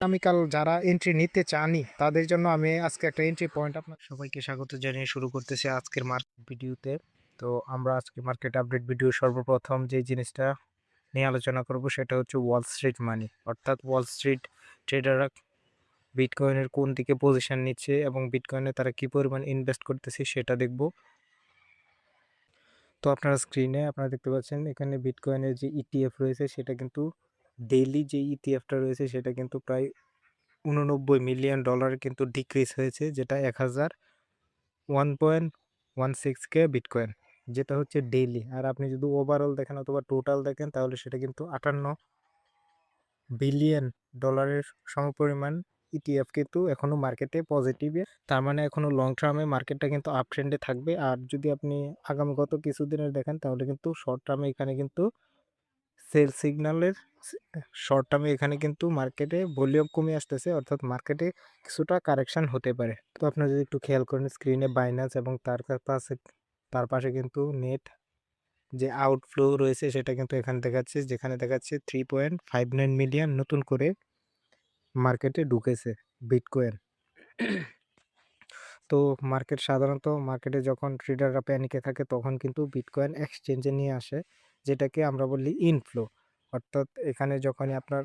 আগামীকাল যারা এন্ট্রি নিতে চানই তাদের জন্য আমি আজকে একটা এন্ট্রি পয়েন্ট আপনার সবাইকে স্বাগত জানিয়ে শুরু করতেছি আজকের মার্কেট ভিডিওতে। তো আমরা আজকে মার্কেট আপডেট ভিডিও সর্বপ্রথম যে জিনিসটা নিয়ে আলোচনা করব সেটা হচ্ছে ওয়াল স্ট্রিট মানি, অর্থাৎ ওয়াল স্ট্রিট ট্রেডাররা বিটকয়েনের কোন দিকে পজিশন নিচ্ছে এবং বিটকয়েনে তারা কি পরিমাণ ইনভেস্ট করতেছে সেটা দেখব। তো আপনারা স্ক্রিনে আপনারা দেখতে পাচ্ছেন এখানে বিটকয়েনের যে ইটিএফ রয়েছে সেটা কিন্তু ডেইলি যে ইটিএফটা রয়েছে সেটা কিন্তু প্রায় $89 মিলিয়ন কিন্তু ডিক্রিজ হয়েছে, যেটা 1,116K বিটকয়েন, যেটা হচ্ছে ডেইলি। আর আপনি যদি ওভারঅল দেখেন অথবা টোটাল দেখেন তাহলে সেটা কিন্তু $58 বিলিয়ন সমপরিমাণ ইটিএফ কিন্তু এখনো মার্কেটে পজিটিভে। তার মানে এখনো লং টার্মে মার্কেটটা কিন্তু আপ ট্রেন্ডে থাকবে। আর যদি আপনি আগামী গত কিছুদিনের দেখেন তাহলে কিন্তু শর্ট টার্মে এখানে কিন্তু সেল সিগন্যালের শর্ট টার্মে এখানে কিন্তু মার্কেটে ভলিউম কমে আসতেছে, অর্থাৎ মার্কেটে কিছুটা কারেকশন হতে পারে। তো আপনারা যদি একটু খেয়াল করেন স্ক্রিনে বাইন্যান্স এবং তার পাশে কিন্তু নেট যে আউটফ্লো রয়েছে সেটা কিন্তু এখানে দেখাচ্ছে, যেখানে দেখাচ্ছে 3.59 মিলিয়ন নতুন করে মার্কেটে ঢুকেছে বিটকয়েন। তো সাধারণত মার্কেটে যখন ট্রেডাররা প্যানিকে থাকে তখন কিন্তু বিটকয়েন এক্সচেঞ্জে নিয়ে আসে, যেটাকে আমরা বলি ইনফ্লো। অর্থাৎ এখানে যখনই আপনার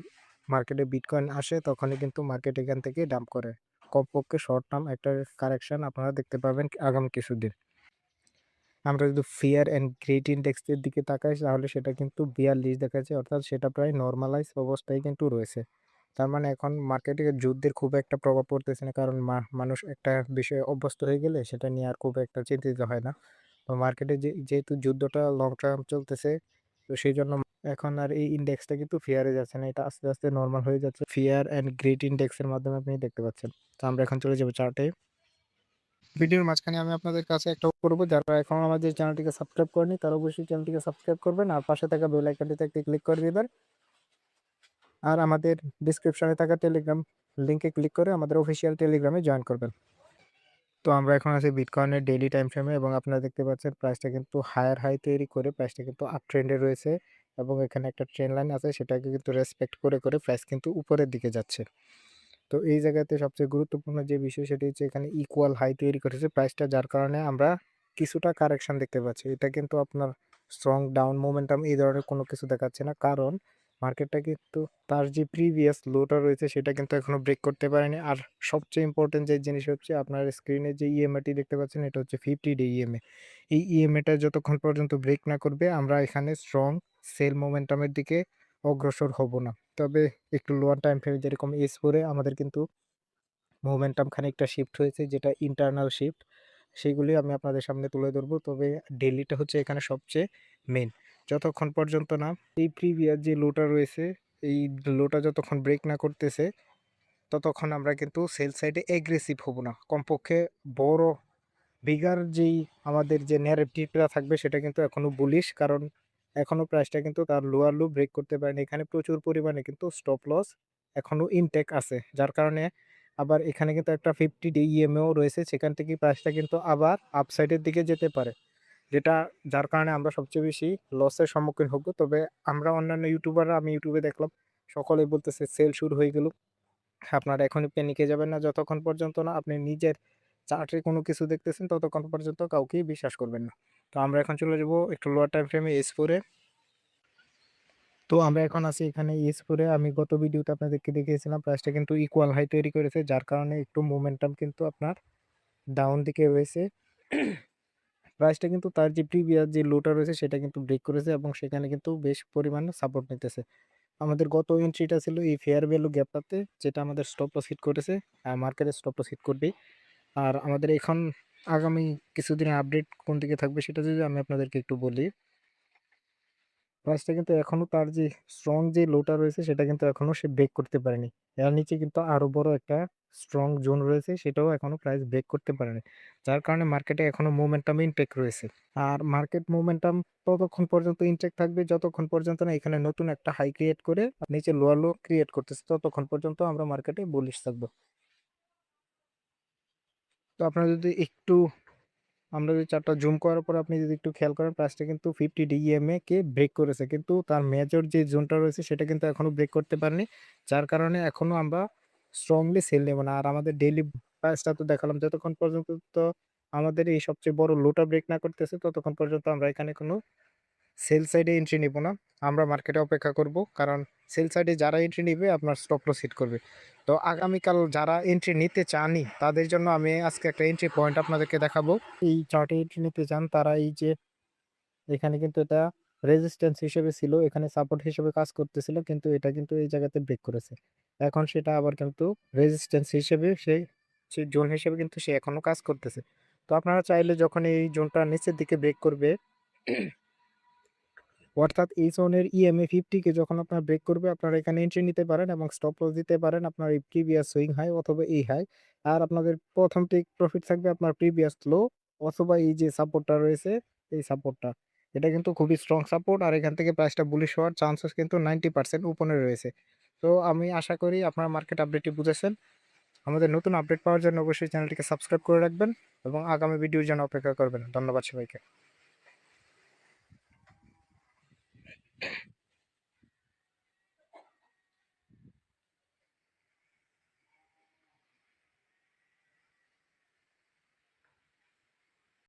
মার্কেটে বিটকয়েন আসে তখনই কিন্তু মার্কেট এখান থেকে ডাম্প করে। কমপক্ষে শর্ট টার্ম একটা কারেকশন আপনারা দেখতে পাবেন আগামী কিছুদিন। আমরা যদি ফিয়ার অ্যান্ড গ্রেড ইন্ডেক্সের দিকে তাকাই তাহলে সেটা কিন্তু 42 দেখাচ্ছে, অর্থাৎ সেটা প্রায় নর্মালাইজ অবস্থায় কিন্তু রয়েছে। তার মানে এখন মার্কেটে যুদ্ধের খুব একটা প্রভাব পড়তেছে না, কারণ মানুষ একটা বিষয়ে অভ্যস্ত হয়ে গেলে সেটা নিয়ে আর খুব একটা চিন্তিত হয় না। তো মার্কেটে যেহেতু যুদ্ধটা লং টার্ম চলতেছে, তো সেই জন্য এখন আর এই ইন্ডেক্সটা কিন্তু ফিয়ারে যাচ্ছে না, এটা আস্তে আস্তে নর্মাল হয়ে যাচ্ছে। ফিয়ার অ্যান্ড গ্রেড ইন্ডেক্সের মাধ্যমে আপনি দেখতে পাচ্ছেন। তো আমরা এখন চলে যাবো চার্টে। ভিডিওর মাঝখানে আমি আপনাদের কাছে একটা করবো, যারা এখন আমাদের চ্যানেলটিকে সাবস্ক্রাইব করেনি তারা অবশ্যই চ্যানেলটিকে সাবস্ক্রাইব করবেন আর পাশে থাকা বেল আইকনটিতে একটি ক্লিক করে দিবেন। আর আমাদের ডিসক্রিপশনে থাকা টেলিগ্রাম লিঙ্কে ক্লিক করে আমাদের অফিসিয়াল টেলিগ্রামে জয়েন করবেন। তো আমরা এখন আছি বিটকয়েনের ডেইলি টাইম ফ্রেমে এবং আপনারা দেখতে পাচ্ছেন প্রাইসটা কিন্তু হায়ার হাই তৈরি করে প্রাইসটা কিন্তু আপ ট্রেন্ডে রয়েছে এবং এখানে একটা ট্রেন্ড লাইন আছে, সেটাকে কিন্তু রেসপেক্ট করে করে প্রাইস কিন্তু উপরের দিকে যাচ্ছে। তো এই জায়গাতে সবচেয়ে গুরুত্বপূর্ণ যে বিষয় সেটি হচ্ছে এখানে ইকুয়াল হাই তৈরি করেছে প্রাইসটা, যার কারণে আমরা কিছুটা কারেকশন দেখতে পাচ্ছি। এটা কিন্তু আপনার স্ট্রং ডাউন মোমেন্টাম এই ধরনের কোনো কিছু দেখাচ্ছে না, কারণ মার্কেটটা কিন্তু তার যে প্রিভিয়াস লোটা রয়েছে সেটা কিন্তু এখনো ব্রেক করতে পারেনি। আর সবচেয়ে ইম্পর্টেন্ট যে জিনিস হচ্ছে আপনার স্ক্রিনে যে ইএমএটি দেখতে পাচ্ছেন এটা হচ্ছে 50 ডে ইএমএ। এই ইএমএটা যতক্ষণ পর্যন্ত ব্রেক না করবে আমরা এখানে স্ট্রং সেল মোমেন্টামের দিকে অগ্রসর হব না। তবে একটু লোয়ার টাইম ফ্রেমে যেরকম S4 আমাদের কিন্তু মোমেন্টাম খানিকটা শিফট হয়েছে, যেটা ইন্টারনাল শিফট, সেইগুলি আমি আপনাদের সামনে তুলে ধরবো। তবে ডেইলিটা হচ্ছে এখানে সবচেয়ে মেন। যতক্ষণ পর্যন্ত না এই প্রিভিয়াস যে লোটা রয়েছে এই লোটা যতক্ষণ ব্রেক না করতেছে ততক্ষণ আমরা কিন্তু সেল সাইডে এগ্রেসিভ হব না। কমপক্ষে বড় বিগার যেই আমাদের যে ন্যারেটিভটা থাকবে সেটা কিন্তু এখনো বুলিশ, কারণ এখনো প্রাইসটা কিন্তু তার লোয়ার লো ব্রেক করতে পারেনি। এখানে প্রচুর পরিমাণে কিন্তু স্টপ লস এখনো ইনটেক আছে, যার কারণে আবার এখানে কিন্তু একটা 50 ডে ইএমএও রয়েছে, সেখান থেকে প্রাইসটা কিন্তু আবার আপসাইডের দিকে যেতে পারে, যেটা যার কারণে আমরা সবচেয়ে বেশি লসের সম্মুখীন হব। তবে আমরা অন্যান্য ইউটিউবাররা আমি ইউটিউবে দেখলাম সকলেই বলতেছে সেল শুরু হয়ে গেল। আপনারা এখনই প্যানিকে যাবেন না, যতক্ষণ পর্যন্ত না আপনি নিজের চার্টে কোনো কিছু দেখতেছেন ততক্ষণ পর্যন্ত কাউকেই বিশ্বাস করবেন না। তো আমরা এখন চলে যাব একটু লোয়ার টাইম ফ্রেমে S4-এ। তো আমরা এখন আছি এখানে S4-এ। আমি গত ভিডিওতে আপনাদেরকে দেখিয়েছিলাম প্রাইসটা কিন্তু ইকুয়াল হাই তৈরি করেছে, যার কারণে একটু মোমেন্টাম কিন্তু আপনার ডাউন দিকে রয়েছে। প্রাইসটা কিন্তু তার যে প্রিভিয়াস যে লোটা রয়েছে সেটা কিন্তু ব্রেক করেছে এবং সেখানে কিন্তু বেশ পরিমাণে সাপোর্ট নিতেছে। আমাদের গত এন্ট্রিটা ছিল এই ফেয়ার ভ্যালু গ্যাপটাতে, যেটা আমাদের স্টপ লস হিট করেছে। মার্কেটে স্টপ লস হিট করবেই। আর আমাদের এখন আগামী কিছুদিনের আপডেট কোন দিকে থাকবে সেটা যদি আমি আপনাদেরকে একটু বলি। প্রাইসটা কিন্তু এখনো তার যে স্ট্রং যে লোটা রয়েছে সেটা কিন্তু এখনো সে ব্রেক করতে পারেনি। এর নিচে কিন্তু আরো বড় একটা স্ট্রং জোন রয়েছে, সেটাও এখনো প্রাইস ব্রেক করতে পারেনি, যার কারণে মার্কেটে এখনো মোমেন্টাম ইনটেক রয়েছে। আর মার্কেট মোমেন্টাম ততক্ষণ পর্যন্ত ইনটেক থাকবে যতক্ষণ পর্যন্ত না এখানে নতুন একটা হাই ক্রিয়েট করে নিচে লোয়ার লো ক্রিয়েট করতেছে, ততক্ষণ পর্যন্ত আমরা মার্কেটে বুলিশ থাকবো। তো আপনারা যদি একটু আমরা যদি চারটা জুম করার পর আপনি যদি একটু খেয়াল করেন প্রাইসটা কিন্তু 50 ডে ইএমএ কে ব্রেক করেছে, কিন্তু তার মেজর যে জোনটা রয়েছে সেটা কিন্তু এখনো ব্রেক করতে পারেনি, যার কারণে এখনো আমরা স্ট্রংলি সেল নেব না। আর আমাদের ডেইলি প্রাইসটা তো দেখালাম। যতক্ষণ পর্যন্ত তো আমাদের এই সবচেয়ে বড় লোটা ব্রেক না করতেছে ততক্ষণ পর্যন্ত আমরা এখানে কোনো সেল সাইডে এন্ট্রি নিব না। আমরা মার্কেটে অপেক্ষা করব। কারণ সেল সাইডে যারা এন্ট্রি নিবে আপনার স্টপ লস হিট করবে। তো আগামীকাল যারা এন্ট্রি নিতে চানই তাদের জন্য আমি আজকে একটা এন্ট্রি পয়েন্ট আপনাদেরকে দেখাবো। এই চার্টে এন্ট্রি নিতে চান তারা এই যে এখানে কিন্তু এটা রেজিস্ট্যান্স হিসেবে ছিল। এখানে সাপোর্ট হিসেবে কাজ করতেছিল। কিন্তু এটা কিন্তু এই জায়গাতে ব্রেক করেছে। এখন সেটা আবার কিন্তু রেজিস্ট্যান্স হিসেবে সেই জোন হিসেবে কিন্তু সে এখনো কাজ করতেছে। তো আপনারা চাইলে যখন এই জোনটা নিচের দিকে ব্রেক করবে অর্থাৎ এই জোনের ইএমএ 50 কে যখন আপনার ব্রেক করবে আপনারা এখানে এন্ট্রি নিতে পারেন এবং স্টপ লস দিতে পারেন আপনার এই প্রিভিয়াস সুইং হাই অথবা এই হাই। আর আপনাদের ১ম টেক প্রফিট থাকবে আপনার প্রিভিয়াস লো অথবা এই যে সাপোর্টটা রয়েছে এই সাপোর্টটা। এটা কিন্তু খুবই স্ট্রং সাপোর্ট আর এখান থেকে প্রাইসটা বুলিশ হওয়ার চান্সেস কিন্তু 90% উপরে রয়েছে। তো আমি আশা করি আপনার মার্কেট আপডেটটি বুঝেছেন। আমাদের নতুন আপডেট পাওয়ার জন্য অবশ্যই চ্যানেলটিকে সাবস্ক্রাইব করে রাখবেন এবং আগামী ভিডিওর জন্য অপেক্ষা করবেন। ধন্যবাদ সবাইকে।